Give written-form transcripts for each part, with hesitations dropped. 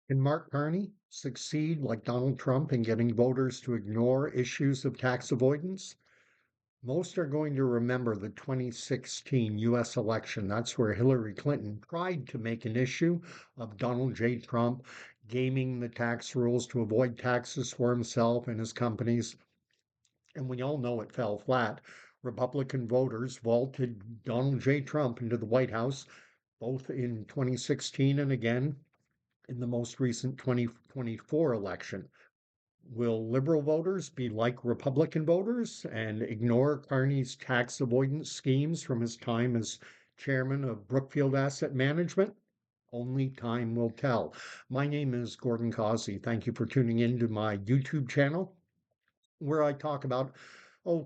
Can Mark Carney succeed like Donald Trump in getting voters to ignore issues of tax avoidance? Most are going to remember the 2016 US election. That's where Hillary Clinton tried to make an issue of Donald J. Trump gaming the tax rules to avoid taxes for himself and his companies. And we all know it fell flat. Republican voters vaulted Donald J. Trump into the White House, both in 2016 and again in the most recent 2024 election. Will liberal voters be like Republican voters and ignore Carney's tax avoidance schemes from his time as chairman of Brookfield Asset Management? Only time will tell. My name is Gordon Causey. Thank you for tuning in to my YouTube channel, where I talk about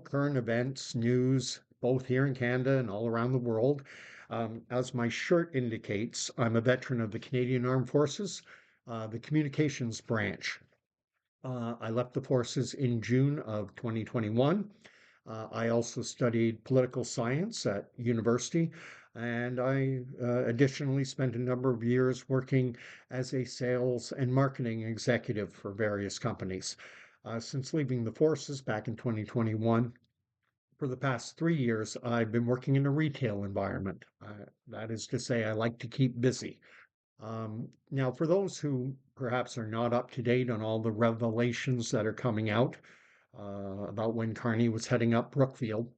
current events, news, both here in Canada and all around the world. As my shirt indicates, I'm a veteran of the Canadian Armed Forces, the communications branch. I left the forces in June of 2021. I also studied political science at university, and I additionally spent a number of years working as a sales and marketing executive for various companies. Since leaving the forces back in 2021, for the past 3 years, I've been working in a retail environment. That is to say, I like to keep busy. Now, for those who perhaps are not up to date on all the revelations that are coming out about when Carney was heading up Brookfield,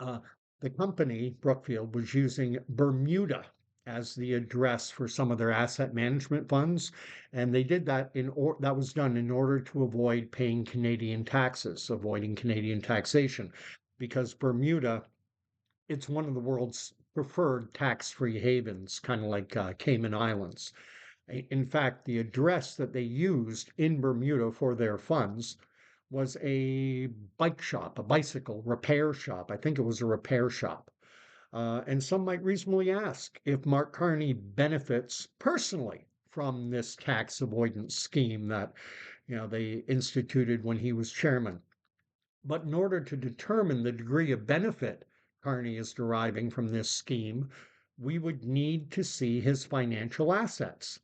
uh, the company, Brookfield, was using Bermuda as the address for some of their asset management funds, and they did that that was done in order to avoid paying Canadian taxes, avoiding Canadian taxation, because Bermuda, it's one of the world's preferred tax-free havens, kind of like Cayman Islands. In fact, the address that they used in Bermuda for their funds was a bike shop, a bicycle repair shop. I think it was a repair shop. And some might reasonably ask if Mark Carney benefits personally from this tax avoidance scheme that they instituted when he was chairman. But in order to determine the degree of benefit Carney is deriving from this scheme, we would need to see his financial assets.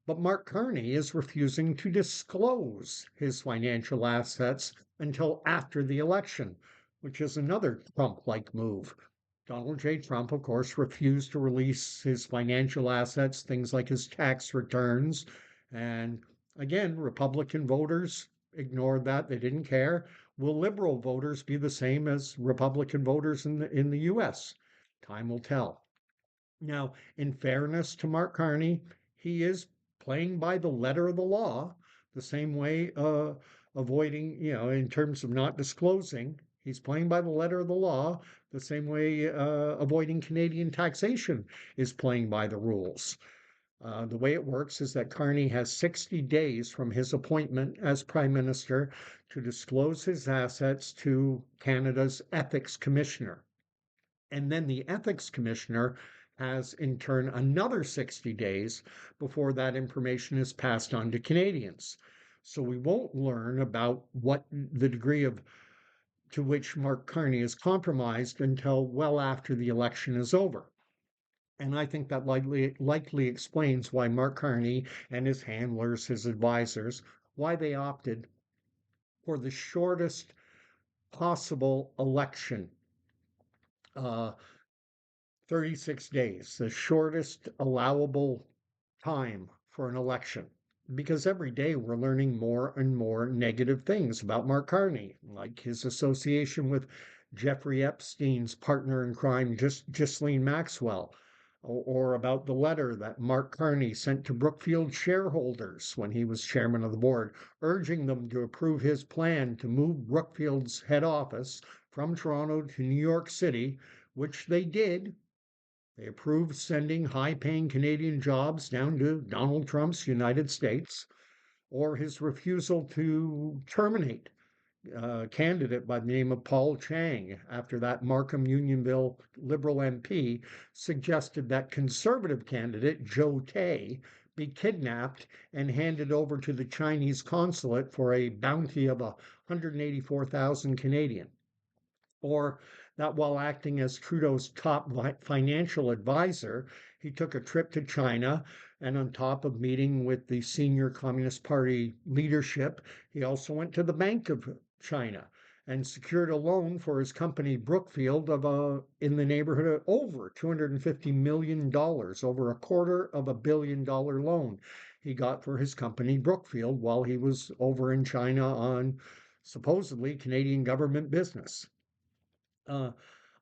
But Mark Carney is refusing to disclose his financial assets until after the election, which is another Trump like move. Donald J. Trump, of course, refused to release his financial assets, things like his tax returns. And again, Republican voters ignored that. They didn't care. Will liberal voters be the same as Republican voters in the US? Time will tell. Now, in fairness to Mark Carney, he is playing by the letter of the law, the same way avoiding, in terms of not disclosing, he's playing by the letter of the law, the same way avoiding Canadian taxation is playing by the rules. The way it works is that Carney has 60 days from his appointment as Prime Minister to disclose his assets to Canada's Ethics Commissioner. And then the ethics commissioner has in turn another 60 days before that information is passed on to Canadians. So we won't learn about what the degree of to which Mark Carney is compromised until well after the election is over. And I think that likely explains why Mark Carney and his handlers, his advisors, why they opted for the shortest possible election, uh, 36 days, the shortest allowable time for an election. Because every day we're learning more and more negative things about Mark Carney, like his association with Jeffrey Epstein's partner in crime, Ghislaine Maxwell, or about the letter that Mark Carney sent to Brookfield shareholders when he was chairman of the board, urging them to approve his plan to move Brookfield's head office from Toronto to New York City, which they did. They approved sending high paying Canadian jobs down to Donald Trump's United States, or his refusal to terminate a candidate by the name of Paul Chang after that Markham Unionville Liberal MP suggested that conservative candidate Joe Tay be kidnapped and handed over to the Chinese consulate for a bounty of 184,000 Canadian. Or that while acting as Trudeau's top financial advisor, he took a trip to China, and on top of meeting with the senior Communist Party leadership, he also went to the Bank of China and secured a loan for his company Brookfield of in the neighborhood of over $250 million, over $250 million loan he got for his company Brookfield while he was over in China on supposedly Canadian government business. Uh,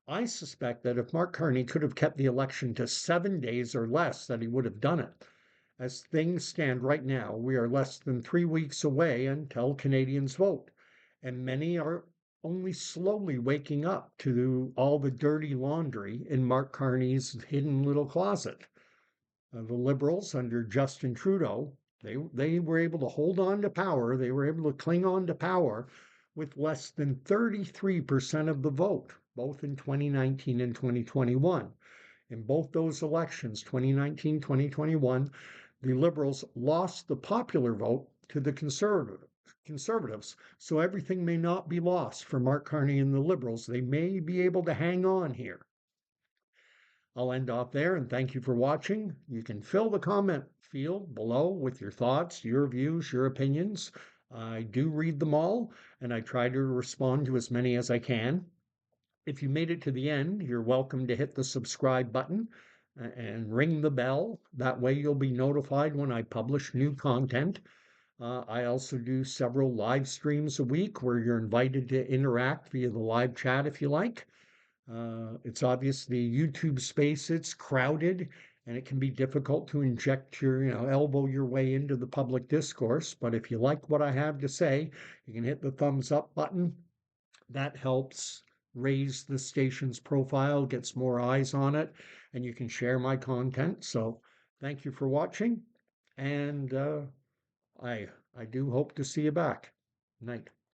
I suspect that if Mark Carney could have kept the election to 7 days or less, that he would have done it. As things stand right now, we are less than 3 weeks away until Canadians vote, and many are only slowly waking up to all the dirty laundry in Mark Carney's hidden little closet. The Liberals under Justin Trudeau, they were able to hold on to power. They were able to cling on to power with less than 33% of the vote, both in 2019 and 2021. In both those elections, 2019, 2021, the Liberals lost the popular vote to the Conservatives. So everything may not be lost for Mark Carney and the Liberals. They may be able to hang on here. I'll end off there and thank you for watching. You can fill the comment field below with your thoughts, your views, your opinions. I do read them all and I try to respond to as many as I can. If you made it to the end, you're welcome to hit the subscribe button and ring the bell. That way you'll be notified when I publish new content. I also do several live streams a week where you're invited to interact via the live chat if you like. It's obvious the YouTube space, it's crowded and it can be difficult to inject elbow your way into the public discourse. But if you like what I have to say, you can hit the thumbs up button. That helps raise the station's profile, gets more eyes on it, and you can share my content. So thank you for watching. And I do hope to see you back. Night.